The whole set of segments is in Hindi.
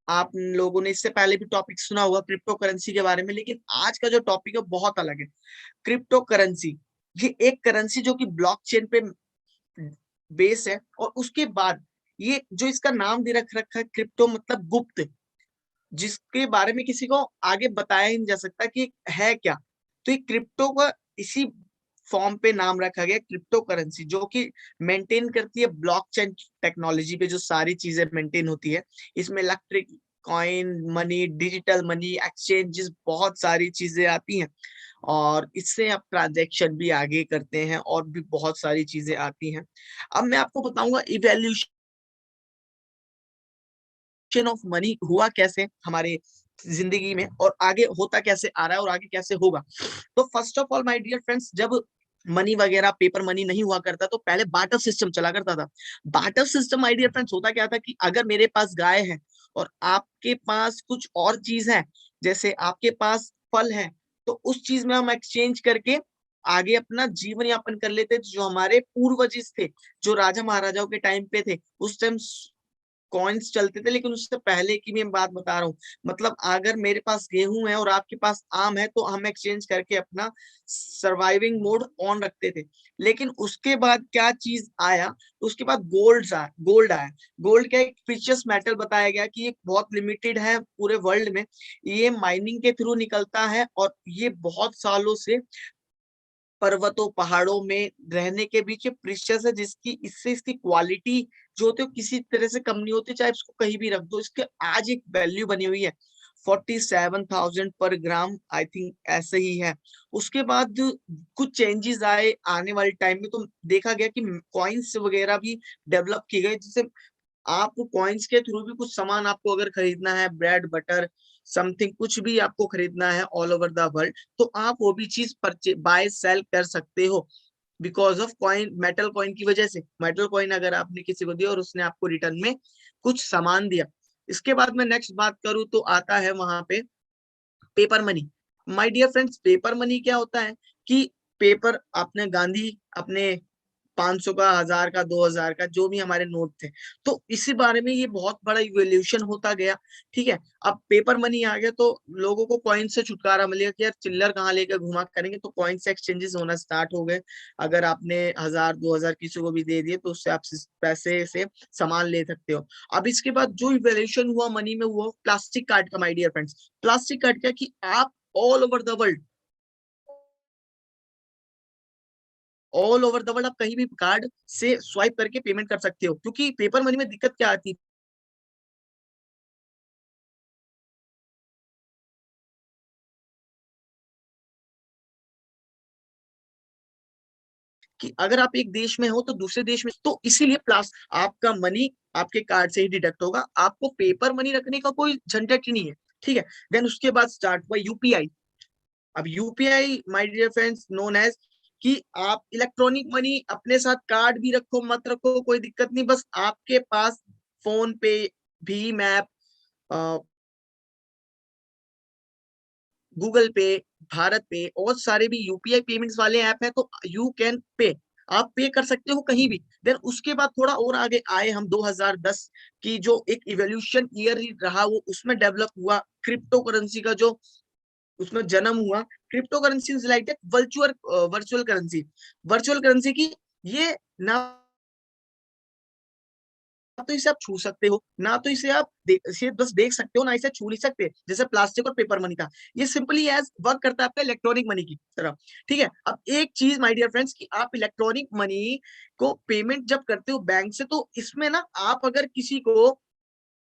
आप लोगों ने इससे पहले भी टॉपिक सुना होगा क्रिप्टो करेंसी के बारे में, लेकिन आज का जो टॉपिक है बहुत अलग है। क्रिप्टो करेंसी ये एक करेंसी जो कि ब्लॉकचेन पे बेस है, और उसके बाद ये जो इसका नाम भी रख रखा है क्रिप्टो, मतलब गुप्त, जिसके बारे में किसी को आगे बताया ही नहीं जा सकता कि है क्या। तो ये क्रिप्टो का इसी फॉर्म पे नाम रखा गया क्रिप्टो करेंसी, जो कि मेंटेन करती है ब्लॉकचेन टेक्नोलॉजी पे जो सारी चीजें मेंटेन होती है। इसमें electric coin money, digital money, exchanges, बहुत सारी चीजें आती हैं, और इससे आप ट्रांजैक्शन भी आगे करते हैं, और भी बहुत सारी चीजें आती हैं। अब मैं आपको बताऊंगा इवैल्यूएशन ऑफ मनी हुआ कैसे हमारे जिंदगी में, और आगे होता कैसे आ रहा है, और आगे कैसे होगा। तो first of all my dear friends, जब मनी वगैरह पेपर मनी नहीं हुआ करता तो पहले बार्टर सिस्टम चला करता था। Barter system my dear friends होता क्या था कि अगर मेरे पास गाय है और आपके पास कुछ और चीज है, जैसे आपके पास फल है, तो उस चीज में हम एक्सचेंज करके आगे अपना जीवन यापन कर लेते थे। जो हमारे पूर्वज थे, जो राजा महाराजाओं के टाइम पे थे, उस टाइम कॉइन्स चलते थे, लेकिन उससे पहले की मैं बात बता रहा हूँ। मतलब अगर मेरे पास गेहूं है और आपके पास आम है, तो हम एक्सचेंज करके अपना सर्वाइविंग मोड ऑन रखते थे। लेकिन उसके बाद क्या चीज आया, उसके बाद गोल्ड आया। गोल्ड का एक प्रीशियस मेटल बताया गया कि ये बहुत लिमिटेड है पूरे वर्ल्ड में, ये माइनिंग के थ्रू निकलता है, और ये बहुत सालों से पर्वतों पहाड़ों में रहने के बीच ये प्रीशियस है, जिसकी इससे इसकी क्वालिटी जो होती है वो किसी तरह से कम नहीं होती, चाहे इसको कहीं भी रख दो। इसके आज एक वैल्यू बनी हुई है 47,000 पर ग्राम, आई थिंक ऐसे ही है। उसके बाद कुछ चेंजेस आए आने वाले टाइम में, तो देखा गया कि कॉइन्स वगैरह भी डेवलप की गई, जिससे आप कॉइन्स के थ्रू भी कुछ सामान आपको अगर खरीदना है, ब्रेड बटर समथिंग कुछ भी आपको खरीदना है ऑल ओवर द वर्ल्ड, तो आप वो भी चीज परचे बाय सेल कर सकते हो, because of coin, metal coin की वजह से। मेटल कॉइन अगर आपने किसी को दिया और उसने आपको रिटर्न में कुछ सामान दिया। इसके बाद मैं नेक्स्ट बात करूं तो आता है वहां पे paper money. My dear friends, paper money क्या होता है कि पेपर, आपने गांधी अपने 500 का, 1000 का, 2000 का, जो भी हमारे नोट थे, तो इसी बारे में ये बहुत बड़ा इवोल्यूशन होता गया। ठीक है, अब पेपर मनी आ गया, तो लोगों को कॉइन से छुटकारा मिल गया कि यार चिल्लर कहाँ लेकर घुमा करेंगे, तो कॉइन से एक्सचेंजेस होना स्टार्ट हो गए। अगर आपने 1000 2000 किसी को भी दे दिए, तो उससे आप पैसे से सामान ले सकते हो। अब इसके बाद जो इवोल्यूशन हुआ मनी में, हुआ प्लास्टिक कार्ड का। My dear friends, plastic card क्या कि आप all over the world, all over the world आप कहीं भी कार्ड से स्वाइप करके पेमेंट कर सकते हो। क्योंकि पेपर मनी में दिक्कत क्या आती है कि अगर आप एक देश में हो तो दूसरे देश में, तो इसीलिए प्लास आपका मनी आपके कार्ड से ही डिडक्ट होगा, आपको पेपर मनी रखने का कोई झंझट ही नहीं है। ठीक है, देन उसके बाद स्टार्ट हुआ यूपीआई। अब UPI my dear friends known as कि आप इलेक्ट्रॉनिक मनी अपने साथ, कार्ड भी रखो मत रखो कोई दिक्कत नहीं, बस आपके पास फोन पे, भीम ऐप, गूगल पे, भारत पे, और सारे भी यूपीआई पेमेंट्स वाले ऐप हैं, तो यू कैन पे, आप पे कर सकते हो कहीं भी। देन उसके बाद थोड़ा और आगे आए हम 2010 की, जो एक इवोल्यूशन ईयर रहा, वो उसमें डेवलप हुआ क्रिप्टो करेंसी का, जो उसमें जन्म हुआ। Crypto currency is like virtual virtual currency. Virtual currency की ये ना तो इसे आप छू सकते हो, ना तो इसे आप इसे बस देख सकते हो, ना इसे छू नहीं सकते, जैसे प्लास्टिक और पेपर मनी था। ये सिंपली एज वर्क करता है आपका इलेक्ट्रॉनिक मनी की तरह। ठीक है, अब एक चीज माय डियर फ्रेंड्स कि आप इलेक्ट्रॉनिक मनी को पेमेंट जब करते हो बैंक से, तो इसमें ना आप अगर किसी को,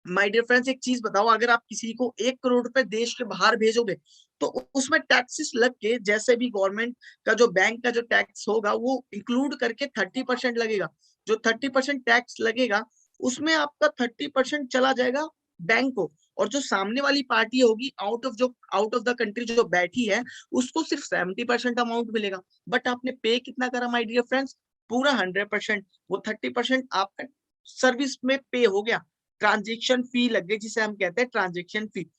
माय डियर फ्रेंड्स एक चीज बताओ, अगर आप किसी को 1 करोड़ रुपए देश के बाहर भेजोगे, तो उसमें टैक्सेस लग के, जैसे भी गवर्नमेंट का जो बैंक का जो टैक्स होगा, वो इंक्लूड करके 30% लगेगा। जो 30% टैक्स लगेगा, उसमें आपका 30% चला जाएगा बैंक को, और जो सामने वाली पार्टी होगी आउट ऑफ द कंट्री जो बैठी है, उसको सिर्फ 70% अमाउंट मिलेगा। बट आपने पे कितना करा माय डियर फ्रेंड्स, पूरा 100%। वो 30% आपका सर्विस में पे हो गया, ट्रांजेक्शन फी लग गई, जिसे हम कहते हैं ट्रांजेक्शन फी।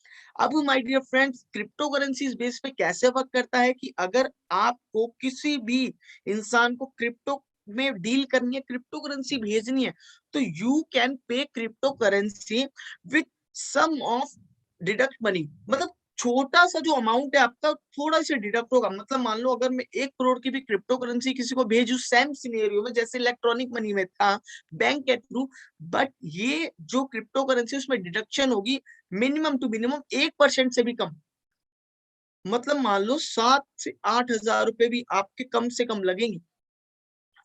अब my dear friends, cryptocurrency इस बेस पे कैसे वर्क करता है कि अगर आपको किसी भी इंसान को क्रिप्टो में डील करनी है, क्रिप्टो करेंसी भेजनी है, तो you can pay cryptocurrency with some of deduct money, मतलब छोटा सा जो अमाउंट है आपका थोड़ा सा डिडक्ट होगा। मतलब मान लो अगर मैं 1 करोड़ की भी क्रिप्टो करेंसी किसी को भेजू सेम सिनेरियो में जैसे इलेक्ट्रॉनिक मनी में था बैंक के थ्रू, बट ये जो क्रिप्टो करेंसी उसमें डिडक्शन होगी मिनिमम टू मिनिमम 1% से भी कम। मतलब मान लो 7 से 8 हजार रुपए भी आपके कम से कम लगेंगे,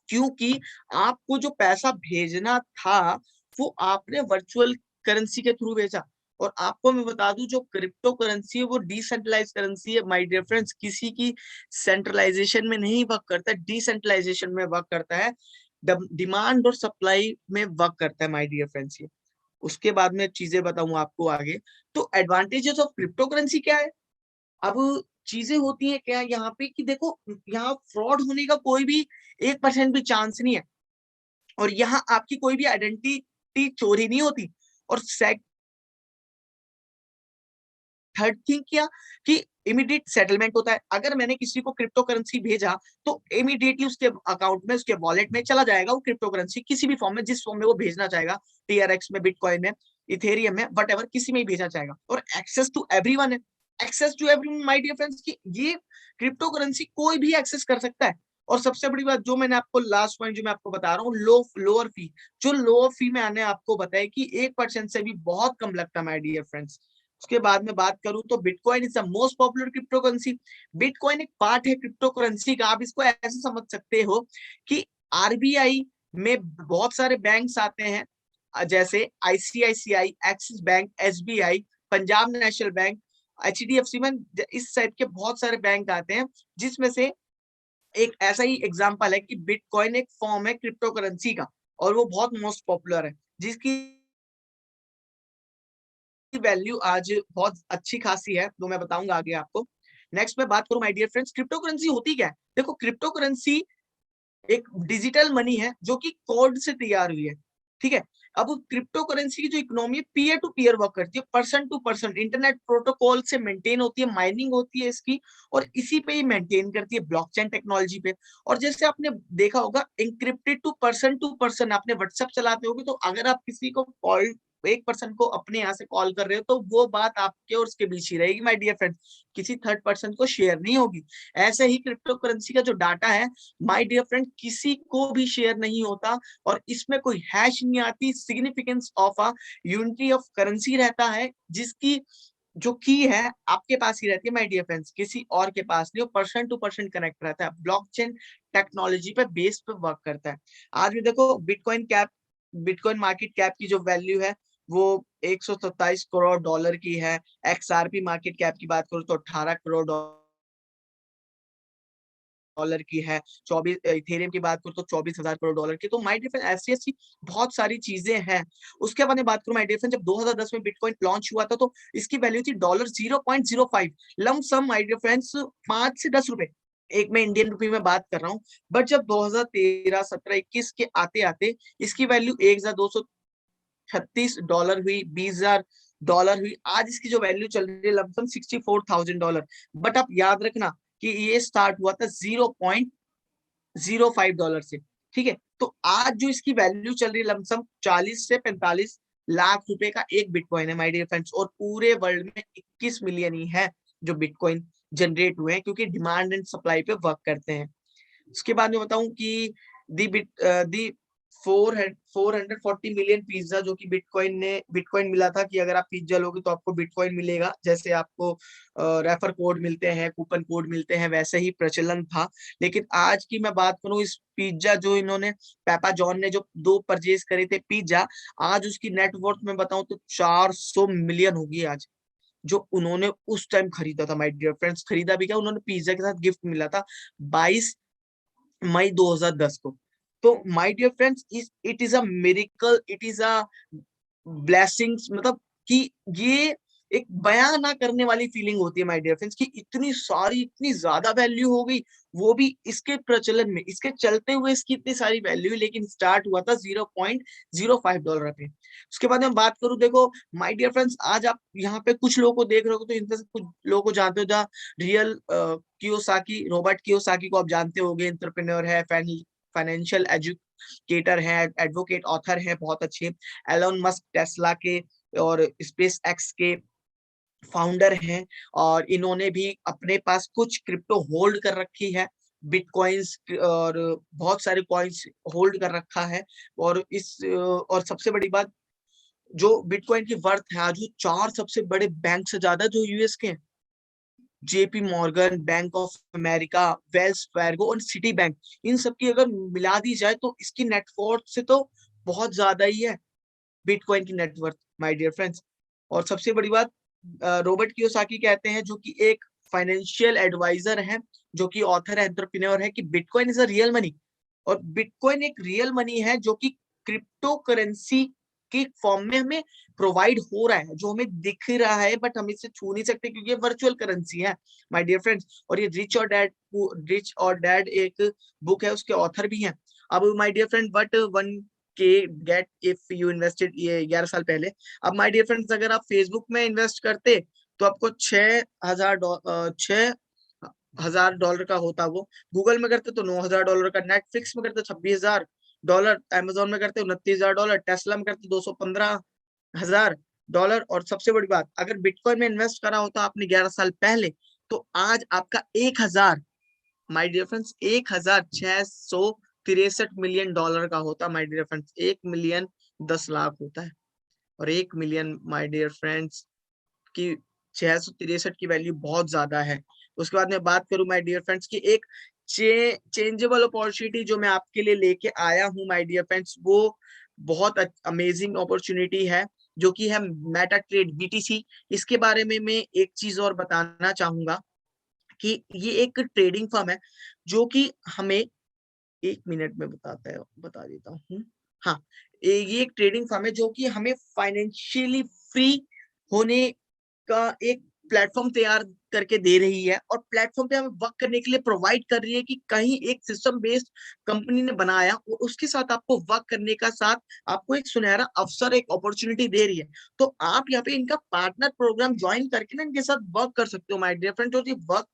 क्योंकि आपको जो पैसा भेजना था वो आपने वर्चुअल करेंसी के थ्रू भेजा। और आपको मैं बता दूं जो क्रिप्टो करेंसी है वो डिसेंट्रलाइज करेंसी है माय डियर फ्रेंड्स, किसी की सेंट्रलाइजेशन में नहीं वर्क करता है, डिसेंट्रलाइजेशन में वर्क करता है, डिमांड और सप्लाई में वर्क करता है माय डियर फ्रेंड्स ये। उसके बाद में चीजें बताऊं आपको आगे। तो एडवांटेजेस ऑफ क्रिप्टो करेंसी क्या है? अब चीजें होती है क्या यहाँ पे कि देखो, यहाँ फ्रॉड होने का कोई भी 1% भी चांस नहीं है, और यहाँ आपकी कोई भी आइडेंटिटी चोरी नहीं होती। और थर्ड थिंग क्या कि इमीडिएट सेटलमेंट होता है। अगर मैंने किसी को क्रिप्टो करेंसी भेजा तो इमीडिएटली उसके अकाउंट में, उसके वॉलेट में चला जाएगा वो क्रिप्टो करेंसी, किसी भी फॉर्म में, जिस फॉर्म में वो भेजना चाहेगा, टीआरएक्स में, बिटकॉइन में, इथेरियम में, वट किसी में ही भेजना चाहेगा। और एक्सेस टू एवरीवन है, access to everyone my dear friends, कि ये क्रिप्टो करेंसी कोई भी एक्सेस कर सकता है। और सबसे बड़ी बात जो मैंने आपको लास्ट पॉइंट जो मैं आपको बता रहा हूँ, लोअर फी, जो लोअर फी में आने आपको बताया कि 1% से भी बहुत कम लगता है माय डियर फ्रेंड्स। उसके बाद में बात करूं तो bitcoin is the most popular crypto currency. Bitcoin एक पार्ट है क्रिप्टो करेंसी का। आप इसको ऐसे समझ सकते हो कि आरबीआई में बहुत सारे बैंक्स आते हैं, जैसे ICICI, axis bank, SBI, Punjab national bank, HDFC में, इस टाइप के बहुत सारे बैंक आते हैं, जिसमें से एक ऐसा ही एग्जांपल है कि बिटकॉइन एक फॉर्म है क्रिप्टो करेंसी का, और वो बहुत मोस्ट पॉपुलर है, जिसकी वैल्यू आज बहुत अच्छी खासी है, तो मैं बताऊंगा आगे आपको। नेक्स्ट मैं बात करूं my dear friends, cryptocurrency होती क्या है? देखो, क्रिप्टो करेंसी एक डिजिटल मनी है जो कि कोड से तैयार हुई है, ठीक है। अब क्रिप्टो करेंसी की जो इकोनॉमी है पीयर टू पीयर वर्क करती है, person to person, internet protocol से मेंटेन होती है, माइनिंग होती है इसकी, और इसी पे ही मेंटेन करती है, ब्लॉकचेन टेक्नोलॉजी पे। और जैसे आपने देखा होगा इंक्रिप्टेड टू पर्सन, आपने व्हाट्सएप चलाते होगे, तो अगर आप किसी को कॉल, एक पर्सन को अपने यहाँ से कॉल कर रहे हो, तो वो बात आपके और उसके बीच ही रहेगी माय डियर फ्रेंड, किसी थर्ड पर्सन को शेयर नहीं होगी। ऐसे ही क्रिप्टो करेंसी का जो डाटा है माय डियर फ्रेंड किसी को भी शेयर नहीं होता, और इसमें कोई हैश नहीं आती। Significance of a unity of currency रहता है, जिसकी जो की है आपके पास ही रहती है माय डियर फ्रेंड्स, किसी और के पास नहीं, पर्सन टू पर्सन कनेक्ट रहता है, ब्लॉकचेन टेक्नोलॉजी पे बेस पे वर्क करता है। आज भी देखो बिटकॉइन मार्केट कैप की जो वैल्यू है वो 127 करोड़ डॉलर की है। एक्सआरपी मार्केट कैप की बात करूं तो 18 करोड़ डॉलर की है। 24 इथेरियम की बात करूं तो 24,000 करोड़ डॉलर की। तो माय डिफरेंस ऐसी ऐसी बहुत सारी चीजें हैं। उसके बाद में बात करूं माय डिफरेंस, जब 2010 में बिटकॉइन लॉन्च हुआ था तो इसकी वैल्यू थी $0.05, लम सम माय डिफरेंस 5 से 10 रुपए, एक मैं इंडियन रुपी में बात कर रहा हूँ। बट जब 2013, 17, 21 के आते आते इसकी वैल्यू 1,236 डॉलर हुई, 20,000 डॉलर हुई। आज इसकी जो वैल्यू चल रही है लमसम $64,000। बट आप याद रखना कि ये स्टार्ट हुआ था $0.05 से, ठीक है। तो आज जो इसकी वैल्यू चल रही है लमसम 40 से 45 लाख रुपए का एक बिटकॉइन है माय डियर फ्रेंड्स। और पूरे वर्ल्ड में 21 मिलियन ही है जो बिटकॉइन जनरेट हुए हैं, क्योंकि डिमांड एंड सप्लाई पे वर्क करते हैं। उसके बाद में बताऊं कि दी 440 मिलियन पिज्जा जो कि बिटकॉइन मिला था, कि अगर आप पिज्जा लोगे तो आपको बिटकॉइन मिलेगा, जैसे आपको रेफर कोड मिलते हैं, कूपन कोड मिलते हैं, वैसे ही प्रचलन था। लेकिन आज की मैं बात करूं, इस पिज्जा जो इन्होंने, पापा जॉन ने जो 2 परचेज करे थे पिज्जा, आज उसकी नेटवर्थ में बताऊं तो 400 मिलियन होगी आज, जो उन्होंने उस टाइम खरीदा था माय डियर फ्रेंड्स। खरीदा भी क्या, उन्होंने पिज्जा के साथ गिफ्ट मिला था 22 मई 2010 को। तो my dear friends, it is a miracle, it is a blessings, मतलब कि ये एक बयां ना करने वाली फीलिंग होती है माय डियर फ्रेंड्स, कि इतनी सारी, इतनी ज्यादा वैल्यू हो गई, वो भी इसके प्रचलन में, इसके चलते हुए इसकी इतनी सारी वैल्यू, लेकिन स्टार्ट हुआ था $0.05 पे। उसके बाद में बात करूं, देखो माय डियर फ्रेंड्स, आज आप यहाँ पे कुछ लोगों को देख रहे हो, तो इनमें से कुछ लोगों को जानते हो, जहाँ रियल कियोसाकी, रॉबर्ट कियोसाकी को आप जानते होंगे, एंटरप्रेन्योर है, फाइनेंशियल एजुकेटर है, एडवोकेट, ऑथर है बहुत अच्छे। एलोन मस्क टेस्ला के और स्पेस एक्स के फाउंडर हैं, और इन्होंने भी अपने पास कुछ क्रिप्टो होल्ड कर रखी है, बिटकॉइंस और बहुत सारे कॉइन्स होल्ड कर रखा है। और सबसे बड़ी बात, जो बिटकॉइन की वर्थ है आज वो 4 सबसे बड़े बैंक से ज्यादा जो यूएस के हैं, JP Morgan, bank of America, Wells Fargo और सिटी बैंक, इन सब की अगर मिला दी जाए तो इसकी नेटवर्थ से तो बहुत ज्यादा ही है बिटकॉइन की नेटवर्थ, माय डियर फ्रेंड्स। और सबसे बड़ी बात, रॉबर्ट कियोसाकी कहते हैं, जो कि एक फाइनेंशियल एडवाइजर है, जो कि ऑथर है, एंटरप्रेन्योर है, कि bitcoin is a real money. और बिटकॉइन एक रियल मनी है जो कि क्रिप्टो करेंसी के फॉर्म में हमें प्रोवाइड हो रहा है, जो हमें दिख रहा है बट हम इसे छू नहीं सकते क्योंकि ये वर्चुअल करेंसी है, माय डियर फ्रेंड्स। और ये रिच और डैड एक बुक है, उसके ऑथर भी हैं। अब my dear friend, but one के गेट इफ यू इन्वेस्टेड, ये 11 साल पहले। अब माय डियर फ्रेंड्स, अगर आप फेसबुक में इन्वेस्ट करते तो आपको 6,000 डॉलर का होता वो, गूगल में करते तो $9,000 का, नेटफ्लिक्स में करते $26,000, अमेजोन में करते $29,000, टेस्ला में करते $215,000। और सबसे बड़ी बात, अगर बिटकॉइन में इन्वेस्ट करा होता आपने 11 साल पहले, तो आज आपका 1,000, my dear friends, 1,663 million dollar का होता, my dear friends. 1 million 10 lakh होता है, और 1 मिलियन, माय डियर फ्रेंड्स, की 663 की वैल्यू बहुत ज्यादा है। उसके बाद मैं बात करूं माय डियर फ्रेंड्स की एक चेंजेबल अपॉर्चुनिटी जो मैं आपके लिए लेके आया हूं माय डियर फ्रेंड्स, वो बहुत अमेजिंग अपॉर्चुनिटी है, जो कि है मेटा ट्रेड, बीटीसी। इसके बारे में मैं एक चीज और बताना चाहूंगा कि ये एक ट्रेडिंग फर्म है जो कि हमें, 1 मिनट में बता देता हूँ। हाँ, ये एक ट्रेडिंग फर्म है जो कि हमें फाइनेंशियली फ्री होने का एक प्लेटफॉर्म तैयार करके दे रही है, और प्लेटफॉर्म पे हमें वर्क करने के लिए प्रोवाइड कर रही है कि कहीं एक सिस्टम बेस्ड कंपनी ने बनाया और उसके साथ आपको वर्क करने का साथ आपको एक सुनहरा अवसर, एक अपॉर्चुनिटी दे रही है। तो आप यहाँ पे इनका पार्टनर प्रोग्राम ज्वाइन करके ना इनके साथ वर्क कर सकते हो माय डियर फ्रेंड। और ये वर्क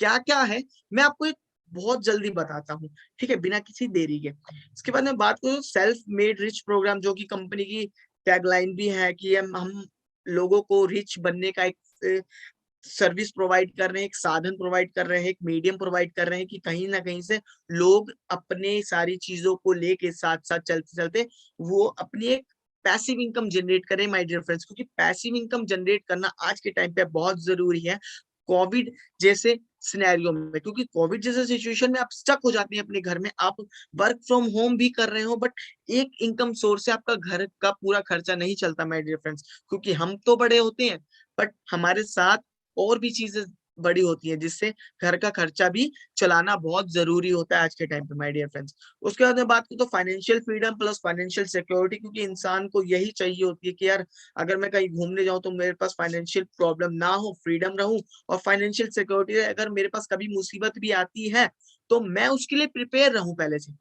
क्या क्या है मैं आपको एक बहुत जल्दी बताता हूँ, ठीक है, बिना किसी देरी के। इसके बाद मैं बात करूँ सेल्फ मेड रिच प्रोग्राम, जो कि कंपनी की टैगलाइन भी है कि हम लोगों को रिच बनने का एक सर्विस प्रोवाइड कर रहे हैं, एक साधन प्रोवाइड कर रहे हैं, एक मीडियम प्रोवाइड कर रहे हैं कि कहीं ना कहीं से लोग अपने सारी चीजों को लेके साथ साथ चलते चलते वो अपनी एक पैसिव इनकम जनरेट करें माय डियर फ्रेंड्स, क्योंकि पैसिव इनकम जनरेट करना आज के टाइम पे बहुत जरूरी है कोविड जैसे सिनेरियो में। क्योंकि कोविड जैसे सिचुएशन में आप स्टक हो जाते हैं अपने घर में, आप वर्क फ्रॉम होम भी कर रहे हो बट एक इनकम सोर्स से आपका घर का पूरा खर्चा नहीं चलता माय डियर फ्रेंड्स, क्योंकि हम तो बड़े होते हैं बट हमारे साथ और भी चीजें बड़ी होती है, जिससे घर का खर्चा भी चलाना बहुत जरूरी होता है आज के टाइम पे माय डियर फ्रेंड्स। उसके बाद में बात करूँ तो financial freedom plus financial security, क्योंकि इंसान को यही चाहिए होती है कि यार अगर मैं कहीं घूमने जाऊं तो मेरे पास फाइनेंशियल प्रॉब्लम ना हो, फ्रीडम रहूं, और फाइनेंशियल सिक्योरिटी, अगर मेरे पास कभी मुसीबत भी आती है तो मैं उसके लिए प्रिपेयर रहूं पहले से।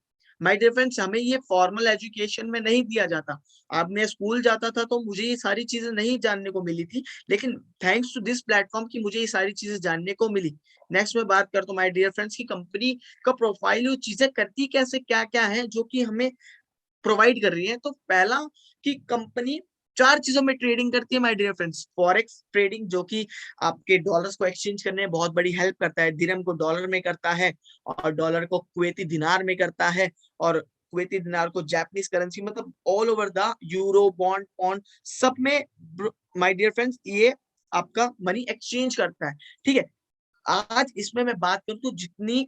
माय डियर फ्रेंड्स, हमें ये फॉर्मल एजुकेशन में नहीं दिया जाता। अब मैं स्कूल जाता था तो मुझे ये सारी चीजें नहीं जानने को मिली थी, लेकिन थैंक्स टू दिस प्लेटफॉर्म की मुझे ये सारी चीजें जानने को मिली। नेक्स्ट मैं बात करता हूँ माय डियर फ्रेंड्स की कंपनी का प्रोफाइल, वो चीजें करती कैसे, क्या क्या है जो कि हमें प्रोवाइड कर रही है। तो पहला कि कंपनी 4 चीजों में ट्रेडिंग करती है my dear friends. Forex trading, जो कि आपके डॉलर्स को एक्सचेंज करने में बहुत बड़ी हेल्प करता है, दिरहम को डॉलर में करता है और डॉलर को कुवैती दिनार में करता है, और कुवैती दिनार को जापानीज करेंसी, मतलब all over the euro, bond, pond, सब में माय डियर फ्रेंड्स ये आपका मनी एक्सचेंज करता है, ठीक है। आज इसमें मैं बात करूं तो जितनी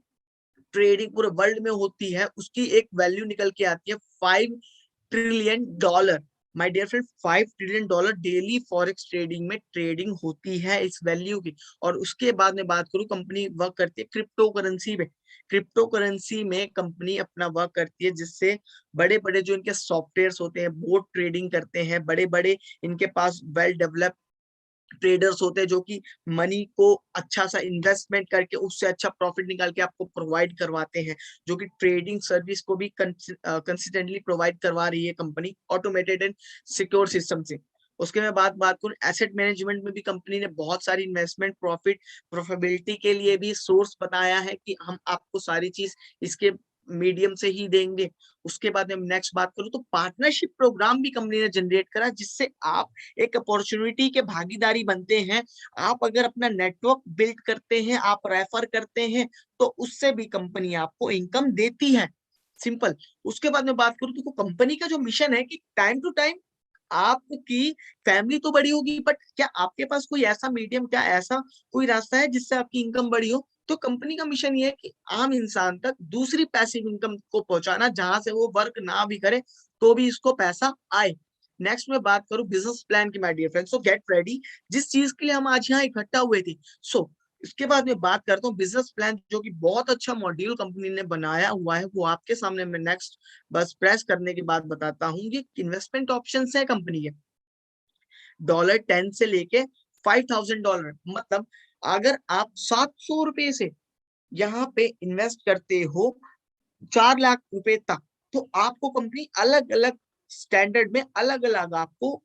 ट्रेडिंग पूरे वर्ल्ड में होती है उसकी एक वैल्यू निकल के आती है $5 trillion. My dear friend, $5 trillion daily forex trading में ट्रेडिंग होती है इस वैल्यू की। और उसके बाद में बात करूं, कंपनी वर्क करती है क्रिप्टो करेंसी में। क्रिप्टो करेंसी में कंपनी अपना वर्क करती है, जिससे बड़े बड़े जो इनके सॉफ्टवेयर होते हैं बोट ट्रेडिंग करते हैं, बड़े बड़े इनके पास वेल डेवलप ट्रेडर्स होते हैं जो कि मनी को अच्छा सा इन्वेस्टमेंट करके उससे अच्छा प्रॉफिट निकाल के आपको प्रोवाइड करवाते हैं, जो कि ट्रेडिंग सर्विस को भी कंसिस्टेंटली प्रोवाइड करवा रही है company automated and secure system से। उसके मैं बात करूं एसेट मैनेजमेंट में भी कंपनी ने बहुत सारी इन्वेस्टमेंट प्रॉफिटेबिलिटी के लिए भी सोर्स बताया है कि हम आपको सारी चीज इसके मीडियम से ही देंगे। उसके बाद में नेक्स्ट बात करूं तो पार्टनरशिप प्रोग्राम भी कंपनी ने जनरेट करा, जिससे आप एक अपॉर्चुनिटी के भागीदारी बनते हैं। आप अगर अपना नेटवर्क बिल्ड करते हैं, आप रेफर करते हैं, तो उससे भी कंपनी आपको इनकम देती है। सिंपल। उसके बाद में बात करूं तो कंपनी का जो मिशन है कि टाइम टू टाइम आपकी फैमिली तो बड़ी होगी, बट क्या आपके पास कोई ऐसा मीडियम, क्या ऐसा कोई रास्ता है जिससे आपकी इनकम बड़ी हो? तो कंपनी का मिशन ये है कि आम इंसान तक दूसरी पैसिव इनकम को पहुंचाना, जहां से वो वर्क ना भी करे तो भी इसको पैसा आए। नेक्स्ट में बात करूं बिजनेस प्लान की, my dear friends, so get ready. जिस चीज के लिए हम आज यहाँ इकट्ठा हुए थे, सो इसके बाद में बात करता हूँ बिजनेस प्लान, जो कि बहुत अच्छा मॉड्यूल कंपनी ने बनाया हुआ है, वो आपके सामने मैं नेक्स्ट बस प्रेस करने के बाद बताता हूँ। ये इन्वेस्टमेंट ऑप्शन है कंपनी के, $10 से लेके $5,000, मतलब अगर आप ₹700 से यहाँ पे इन्वेस्ट करते हो 4 लाख रुपए तक, तो आपको कंपनी अलग अलग स्टैंडर्ड में अलग अलग आपको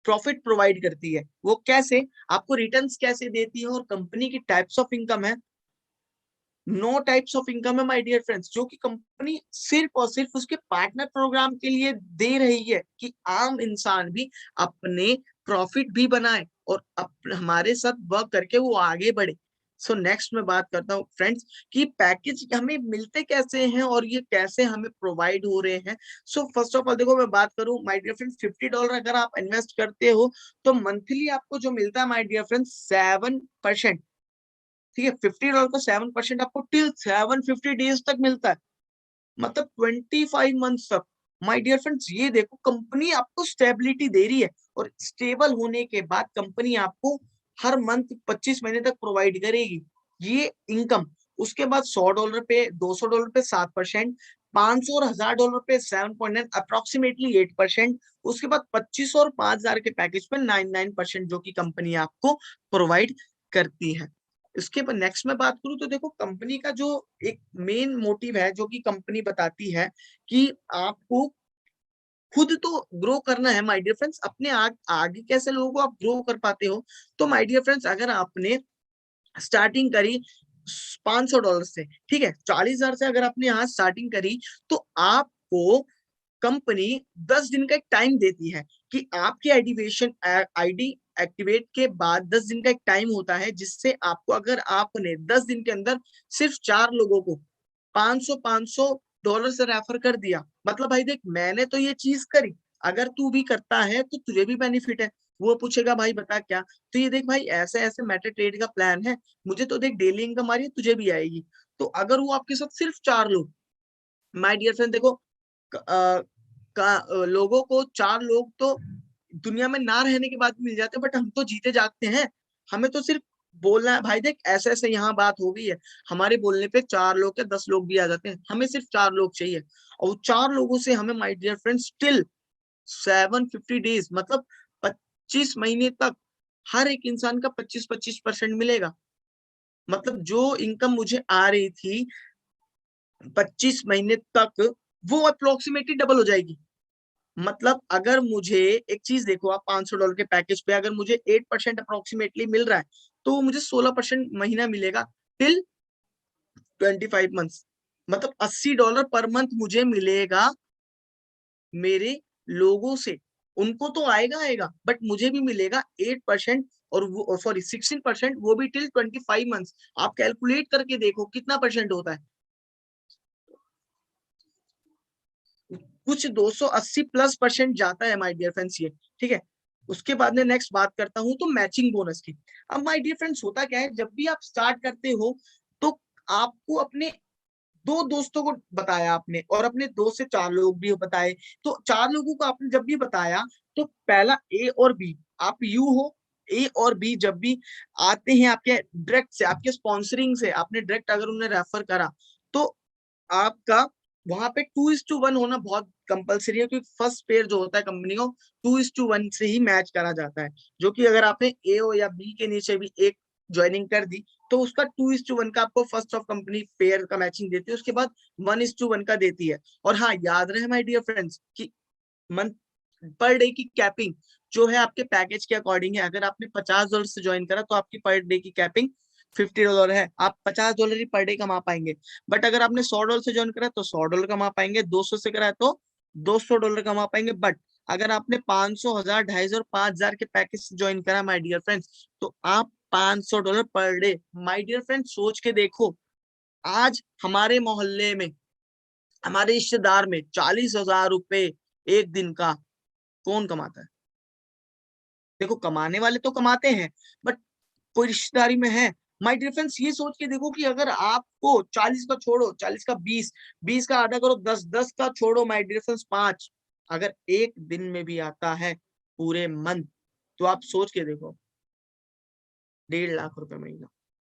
प्रॉफिट प्रोवाइड करती है। वो कैसे, आपको रिटर्न्स कैसे देती है, और कंपनी की टाइप्स ऑफ इनकम है, 9 टाइप्स ऑफ इनकम है माय डियर फ्रेंड्स, जो कि कंपनी सिर्फ और सिर्फ उसके पार्टनर प्रोग्राम के लिए दे रही है, कि आम इंसान भी अपने प्रॉफिट भी बनाए और हमारे साथ वर्क करके वो आगे बढ़े। सो नेक्स्ट में बात करता हूँ फ्रेंड्स कि पैकेज हमें मिलते कैसे हैं और ये कैसे हमें प्रोवाइड हो रहे हैं। सो फर्स्ट ऑफ ऑल देखो, मैं बात करूं माय डियर फ्रेंड्स, $50 अगर आप इन्वेस्ट करते हो तो मंथली आपको जो मिलता है माय डियर फ्रेंड्स 7%। ठीक है, $50 का 7% आपको टिल 750 डेज तक मिलता है, मतलब 25 मंथ तक। माय डियर फ्रेंड्स, ये देखो कंपनी आपको स्टेबिलिटी दे रही है, और स्टेबल होने के बाद कंपनी आपको हर मंथ 25 महीने तक प्रोवाइड करेगी ये इनकम। उसके बाद $100 पे, $200 पे 7%, 500 और $1000 पे 7.9, अप्रोक्सीमेटली 8%। उसके बाद 2500 और 5000 के पैकेज पे 9% जो कि कंपनी आपको प्रोवाइड करती है। इसके बाद नेक्स्ट में बात करूं तो देखो, कंपनी का जो एक मेन मोटिव है, जो कि कंपनी बताती है कि आपको खुद तो ग्रो करना है माय डियर फ्रेंड्स। अपने आगे कैसे लोगों को आप ग्रो कर पाते हो, तो माय डियर फ्रेंड्स, अगर आपने स्टार्टिंग करी $500 से, ठीक है, 40,000 से अगर आपने यहाँ स्टार्टिंग करी, तो आपको कंपनी 10 दिन का एक टाइम देती है कि आपकी आईडी एक्टिवेट के बाद 10 दिन का एक टाइम होता है, जिससे आपको, अगर आपने 10 दिन के अंदर सिर्फ 4 लोगों को 500 से रेफर कर दिया, मतलब भाई देख, मैंने तो ये चीज करी, अगर तू भी करता है तो तुझे भी बेनिफिट है। वो पूछेगा भाई बता क्या, तो ये देख भाई ऐसे ऐसे मेटा ट्रेड का प्लान है, मुझे तो देख डेली इनकम आ रही है, तुझे भी आएगी। तो अगर वो आपके साथ सिर्फ 4 लोग, माय डियर फ्रेंड देखो, लोगों को 4 लोग तो दुनिया में ना रहने के बाद भी मिल जाते हैं, बट हम तो जीते जागते हैं। हमें तो सिर्फ बोलना है, भाई देख ऐसे ऐसे यहाँ बात हो गई है, हमारे बोलने पे 4 लोग या 10 लोग भी आ जाते हैं, हमें सिर्फ 4 लोग चाहिए। और 4 लोगों से हमें my dear friend still 750 days, मतलब 25 महीने तक हर एक इंसान का 25-25% मिलेगा। मतलब जो इनकम मुझे आ रही थी 25 महीने तक, वो अप्रोक्सीमेटली डबल हो जाएगी। मतलब अगर मुझे, एक चीज देखो, आप $500 के पैकेज पे अगर मुझे 8% अप्रोक्सीमेटली मिल रहा है, तो वो मुझे 16% महीना मिलेगा टिल 25 मंथ्स। मतलब $80 पर मंथ मुझे मिलेगा मेरे लोगों से। उनको तो आएगा आएगा, बट मुझे भी मिलेगा 8%, और वो सॉरी 16%, वो भी टिल 25 मंथ्स। आप कैलकुलेट करके देखो कितना परसेंट होता है, कुछ 280+ % जाता है माय डियर फ्रेंड्स ये। ठीक है, उसके बाद में नेक्स्ट बात करता हूं तो मैचिंग बोनस की। अब माय डियर फ्रेंड्स, होता क्या है, जब भी आप स्टार्ट करते हो तो आपको अपने 2 दोस्तों को बताया आपने, और अपने 2 से 4 लोग भी बताए, तो 4 लोगों को आपने जब भी बताया, तो पहला ए और बी, आप यू हो, ए और बी जब भी आते हैं आपके डायरेक्ट से, आपके स्पॉन्सरिंग से, आपने डायरेक्ट अगर उन्हें रेफर करा, तो आपका वहां पे 2:1 होना बहुत कंपलसरी है, क्योंकि फर्स्ट पेयर जो होता है कंपनी को 2:1 से ही मैच करा जाता है। जो कि अगर आपने ए ओ या बी के नीचे भी एक ज्वाइनिंग कर दी, तो उसका 2:1 का आपको फर्स्ट ऑफ कंपनी पेयर का मैचिंग देती है, उसके बाद 1:1 का देती है। और हाँ, याद रहे माय डियर फ्रेंड्स कि मंथ पर डे की कैपिंग जो है आपके पैकेज के अकॉर्डिंग है। अगर आपने $50 से ज्वाइन करा, तो आपकी पर डे की कैपिंग $50 है, आप $50 ही पर डे कमा पाएंगे। बट अगर आपने $100 से ज्वाइन करा तो $100 कमा पाएंगे, 200 से करा है तो $200 कमा पाएंगे। बट अगर आपने 500, 1000, 2500 और 5000 के पैकेज से ज्वाइन करा माय डियर फ्रेंड्स, तो आप $500 per day. My dear friends सोच के देखो, आज हमारे मोहल्ले में, हमारे रिश्तेदार में 40,000 रुपए एक दिन का कौन कमाता है? देखो कमाने वाले तो कमाते हैं, बट कोई रिश्तेदारी में है? माय डियर फ्रेंड्स ये सोच के देखो कि अगर आपको 40 का छोड़ो, 40 का 20, 20 का आधा करो 10, 10 का छोड़ो माय डियर फ्रेंड्स 5, अगर एक दिन में भी आता है पूरे मंथ, तो आप सोच के देखो 1.5 लाख रुपए महीना।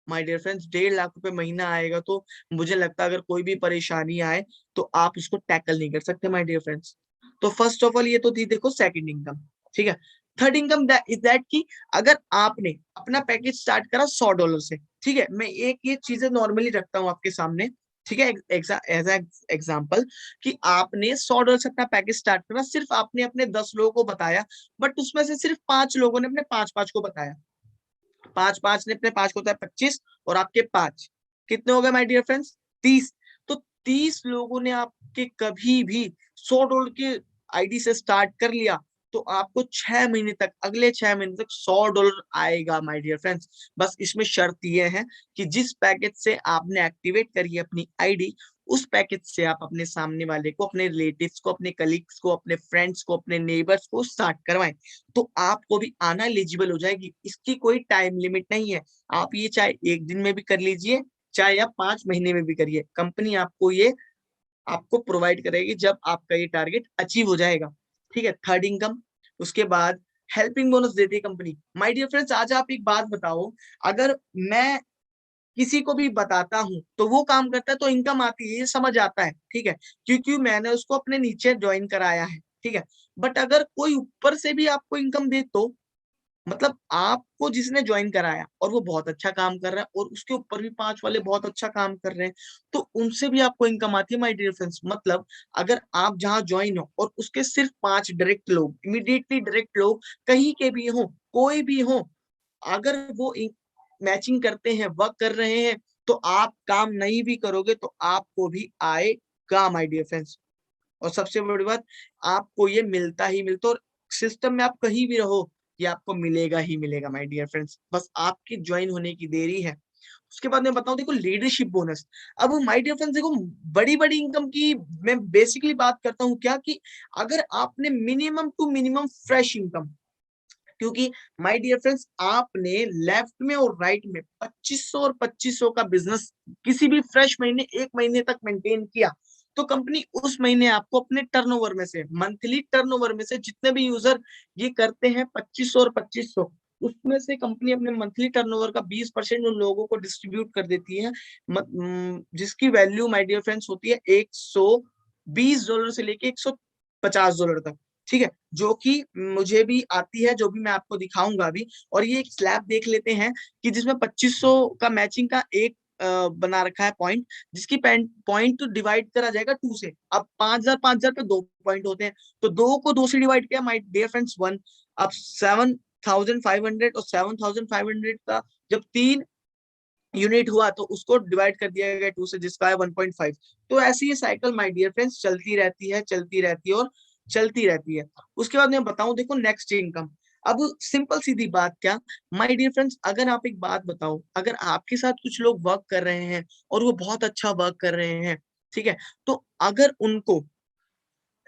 माय डियर फ्रेंड्स 1.5 लाख रुपए महीना आएगा तो मुझे लगता है अगर कोई भी परेशानी आए तो आप उसको टैकल नहीं कर सकते माय डियर फ्रेंड्स। तो फर्स्ट ऑफ ऑल ये तो थी देखो सेकंड इनकम, ठीक है। थर्ड इनकम इज दैट की अगर आपने अपना पैकेज स्टार्ट करा $100 से, ठीक है, मैं एक ये चीजें नॉर्मली रखता हूँ आपके सामने, ठीक है, एज एग्जाम्पल कि आपने $100 से अपना पैकेज स्टार्ट करा, सिर्फ आपने अपने 10 लोगों को बताया, बट उसमें से सिर्फ 5 लोगों ने अपने 5-5 को बताया, 5-5 ने अपने 5 को बताया 25 और आपके 5 कितने हो गए माय डियर फ्रेंड्स? 30। तो 30 लोगों ने आपके कभी भी $100 के आईडी से स्टार्ट कर लिया तो आपको 6 महीने तक, अगले 6 महीने तक $100 आएगा माय डियर फ्रेंड्स। बस इसमें शर्त ये है कि जिस पैकेज से आपने एक्टिवेट करी है अपनी आईडी, उस पैकेज से आप अपने सामने वाले को, अपने रिलेटिव्स को, अपने कलीग्स को, अपने फ्रेंड्स को, अपने नेबर्स को स्टार्ट करवाएं, तो आपको भी आना एलिजिबल हो जाएगी। इसकी कोई टाइम लिमिट नहीं है, आप ये चाहे एक दिन में भी कर लीजिए, चाहे आप 5 महीने में भी करिए, कंपनी आपको ये आपको प्रोवाइड करेगी जब आपका ये टारगेट अचीव हो जाएगा, ठीक है। थर्ड इनकम, उसके बाद हेल्पिंग बोनस देती है कंपनी। माय डियर फ्रेंड्स आज आप एक बात बताओ, अगर मैं किसी को भी बताता हूँ तो वो काम करता है तो इनकम आती है, ये समझ आता है, ठीक है, क्योंकि मैंने उसको अपने नीचे ज्वाइन कराया है, ठीक है। बट अगर कोई ऊपर से भी आपको इनकम दे तो मतलब आपको जिसने ज्वाइन कराया और वो बहुत अच्छा काम कर रहा है और उसके ऊपर भी 5 वाले बहुत अच्छा काम कर रहे हैं, तो उनसे भी आपको इनकम आती है माय डियर फ्रेंड्स। मतलब अगर आप जहाँ ज्वाइन हो और उसके सिर्फ 5 डायरेक्ट लोग, इमीडिएटली डायरेक्ट लोग कहीं के भी हो, कोई भी हो, अगर वो मैचिंग करते हैं, वर्क कर रहे हैं, तो आप काम नहीं भी करोगे तो आपको भी आएगा माय डियर फ्रेंड्स। और सबसे बड़ी बात, आपको ये मिलता ही मिलता, और सिस्टम में आप कहीं भी रहो ये आपको मिलेगा ही मिलेगा माय डियर फ्रेंड्स, बस आपकी ज्वाइन होने की देरी है। उसके बाद मैं बताऊं देखो लीडरशिप बोनस। अब माय डियर फ्रेंड्स देखो बड़ी बड़ी इनकम की मैं बेसिकली बात करता हूँ क्या कि अगर आपने minimum to minimum fresh income, क्योंकि माय डियर फ्रेंड्स आपने लेफ्ट में और राइट में 2500 और 2500 का बिजनेस किसी भी फ्रेश महीने एक महीने तक मेंटेन किया, तो कंपनी उस महीने आपको अपने टर्नओवर में से, मंथली टर्नओवर में से, जितने भी यूजर ये करते हैं 2500 और 2500, उसमें से कंपनी अपने मंथली टर्नओवर का 20% उन लोगों को डिस्ट्रीब्यूट कर देती है, जिसकी वैल्यू माय डियर फ्रेंड्स होती है $120 से लेके $150 तक, ठीक है, जो कि मुझे भी आती है, जो भी मैं आपको दिखाऊंगा अभी। और ये एक स्लैब देख लेते हैं कि जिसमें 2500 का मैचिंग का एक बना रखा है पॉइंट, जिसकी पॉइंट डिवाइड करा जाएगा 2 से। अब 5000 पे 2 पॉइंट होते हैं, तो 2 को 2 से डिवाइड किया माय डियर फ्रेंड्स 1। अब 7500 और 7500 का जब 3 यूनिट हुआ तो उसको डिवाइड कर दिया गया 2 से, जिसका है 1.5। तो ऐसी ये साइकिल माय डियर फ्रेंड्स चलती रहती है, चलती रहती है और चलती रहती है। उसके बाद मैं बताऊं देखो नेक्स्ट इनकम। अब सिंपल सीधी बात क्या, माय डियर फ्रेंड्स अगर आप एक बात बताओ, अगर आपके साथ कुछ लोग वर्क कर रहे हैं और वो बहुत अच्छा वर्क कर रहे हैं, ठीक है, तो अगर उनको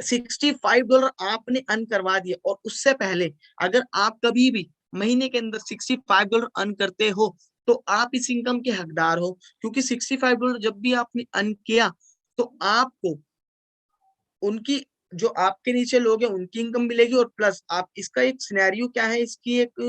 $65 आपने अर्न करवा दिया और उससे पहले अगर आप कभी भी महीने के अंदर $65 अर्न करते हो, तो आप इस इनकम के हकदार हो, क्योंकि $65 जब भी आपने अर्न किया तो आपको उनकी, जो आपके नीचे लोग हैं उनकी इनकम मिलेगी, और प्लस आप इसका एक सिनेरियो क्या है, इसकी एक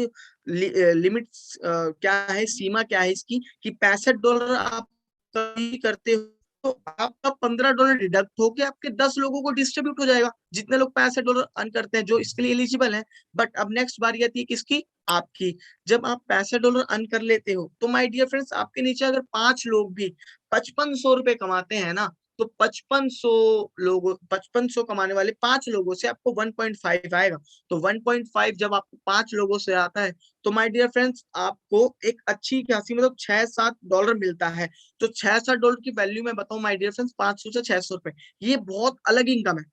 लिमिट क्या है, सीमा क्या है इसकी, कि $65 आप कभी करते हो तो आपका $15 डिडक्ट होके आपके 10 लोगों को डिस्ट्रीब्यूट हो जाएगा, जितने लोग $65 अर्न करते हैं, जो इसके लिए एलिजिबल है। बट अब नेक्स्ट बारी आती है किसकी, आपकी। जब आप $65 अर्न कर लेते हो तो माय डियर फ्रेंड्स आपके नीचे अगर 5 लोग भी $5500 कमाते हैं ना, तो 5500 कमाने वाले 5 लोगों से आपको 1.5 आएगा। तो 1.5 जब आपको 5 लोगों से आता है तो माय डियर फ्रेंड्स आपको एक अच्छी खासी मतलब $6-7 मिलता है। तो $6-7 की वैल्यू मैं बताऊं माय डियर फ्रेंड्स, 500 से ₹600, ये बहुत अलग इनकम है।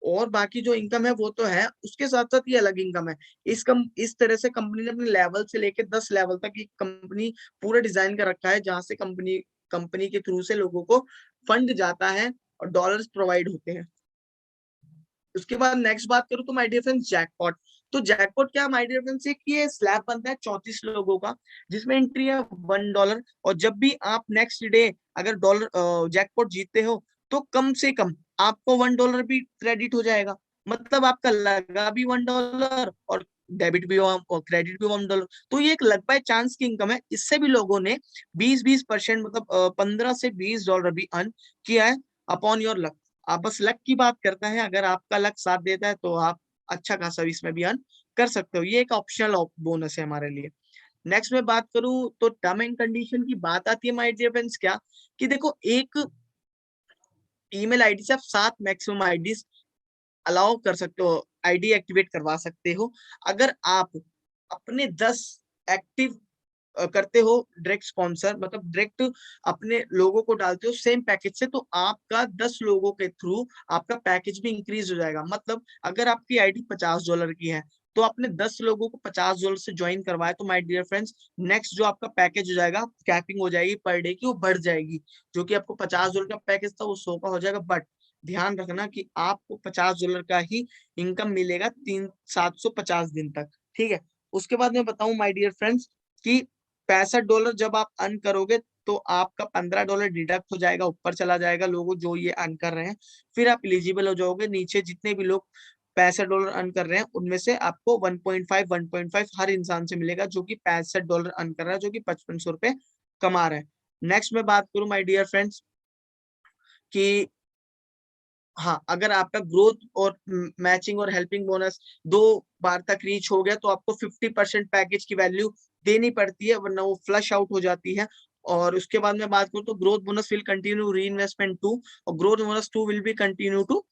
और बाकी जो इनकम है वो तो है, उसके साथ साथ ये अलग इनकम है। इस तरह से कंपनी ने अपने लेवल से लेके 10 लेवल तक एक कंपनी पूरा डिजाइन कर रखा है, जहां से कंपनी कंपनी के थ्रू से लोगों को फंड जाता है और डॉलर्स प्रोवाइड होते हैं। उसके बाद नेक्स्ट बात करूं तो माय डियर फ्रेंड्स जैकपॉट। तो जैकपॉट क्या माय डियर फ्रेंड्स, एक ये स्लैब बनता है 34 लोगों का, जिसमें एंट्री है $1। और जब भी आप नेक्स्ट डे अगर डॉलर जैकपॉट जीतते हो तो कम से कम आपको $1 भी क्रेडिट हो जाएगा। मतलब आपका लगा भी $1 और डेबिट भी और क्रेडिट भी $1। तो ये एक लक बाय चांस की इनकम है। इससे भी लोगों ने 20-20% मतलब 15 से $20 भी अर्न किया है अपॉन योर लक। आप बस लक की बात करते हैं, अगर आपका लक साथ देता है तो आप अच्छा खासा इसमें भी अर्न कर सकते हो। ये एक ऑप्शनल बोनस है हमारे लिए। नेक्स्ट में बात करूं तो टर्म एंड कंडीशन की बात आती है माय डियर फ्रेंड्स, क्या कि देखो एक ईमेल आईडी से आप 7 मैक्सिमम आईडी अलाउ कर सकते हो, आईडी एक्टिवेट करवा सकते हो। अगर आप अपने 10 एक्टिव करते हो डायरेक्ट स्पॉन्सर, मतलब डायरेक्ट अपने लोगों को डालते हो सेम पैकेज से, तो आपका 10 लोगों के थ्रू आपका पैकेज भी इंक्रीज हो जाएगा। मतलब अगर आपकी आईडी $50 की है तो आपने 10 लोगों को $50 से ज्वाइन करवाया, तो माय डियर फ्रेंड्स नेक्स्ट जो आपका पैकेज हो जाएगा, कैपिंग हो जाएगी पर डे की, वो बढ़ जाएगी। जो कि आपको $50 का पैकेज था वो 100 का हो जाएगा। बट ध्यान रखना कि आपको $50 का ही इनकम मिलेगा 750 दिन तक, ठीक है। उसके बाद मैं बताऊं माय डियर फ्रेंड्स कि $65 जब आप अर्न करोगे तो आपका $15 डिडक्ट हो जाएगा, ऊपर चला जाएगा लोगों जो ये अर्न कर रहे हैं। फिर आप इलिजिबल हो जाओगे। नीचे जितने भी लोग $65 अर्न कर रहे हैं उनमें से आपको 1.5 हर इंसान से मिलेगा जो कि $65 अर्न कर रहा है, जो कि ₹5500 कमा रहा है। नेक्स्ट मैं बात करूं माय डियर फ्रेंड्स कि हाँ, अगर आपका ग्रोथ और मैचिंग और हेल्पिंग बोनस 2 बार तक रीच हो गया तो आपको 50% पैकेज की वैल्यू देनी पड़ती है, वरना वो फ्लश आउट हो जाती है। और उसके बाद में बात करूँ तो growth bonus will continue reinvestment 2, और growth bonus 2 will be continue to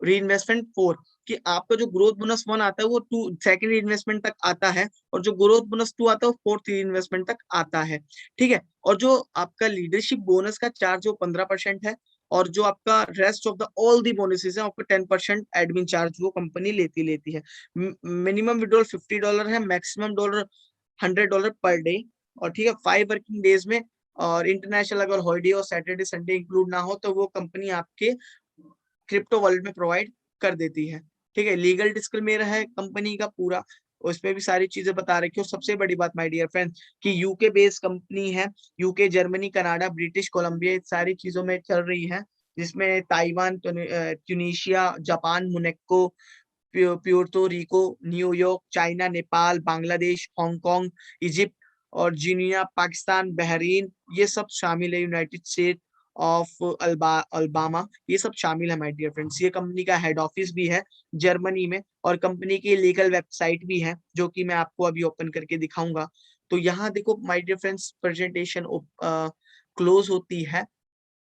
reinvestment 4। कि आपका जो ग्रोथ बोनस 1 आता है वो 2 सेकंड इन्वेस्टमेंट तक आता है, और जो ग्रोथ बोनस 2 आता है वो 4th इन्वेस्टमेंट तक आता है, ठीक है। और जो आपका लीडरशिप बोनस का चार्ज वो 15% है, और जो आपका rest of the all the bonuses है आपका 10% एडमिन चार्ज वो कंपनी लेती है। मिनिमम विड्रॉल $50 है, मैक्सिमम $100 पर डे, और ठीक है 5 वर्किंग डेज में। और इंटरनेशनल अगर हॉलीडे और सैटरडे संडे इंक्लूड ना हो तो वो कंपनी आपके क्रिप्टो वर्ल्ड में प्रोवाइड कर देती है, ठीक है। लीगल डिस्क्लेमर है कंपनी का पूरा, उसमें भी सारी चीजें बता रखी हो। सबसे बड़ी बात माय डियर फ्रेंड्स कि यूके बेस्ड कंपनी है, UK, Germany, Canada, British Columbia सारी चीजों में चल रही है, जिसमें Taiwan, Tunisia, Japan, Monaco, Puerto Rico, New York, China, Nepal, Bangladesh, Hong Kong, Egypt, और जीनिया, पाकिस्तान, बहरीन, ये सब शामिल है। यूनाइटेड स्टेट ऑफ अल्बामा, ये सब शामिल है माय डियर फ्रेंड्स। ये कंपनी का हेड ऑफिस भी है जर्मनी में, और कंपनी की लीगल वेबसाइट भी है जो कि मैं आपको अभी ओपन करके दिखाऊंगा। तो यहाँ देखो my dear friends presentation close होती है,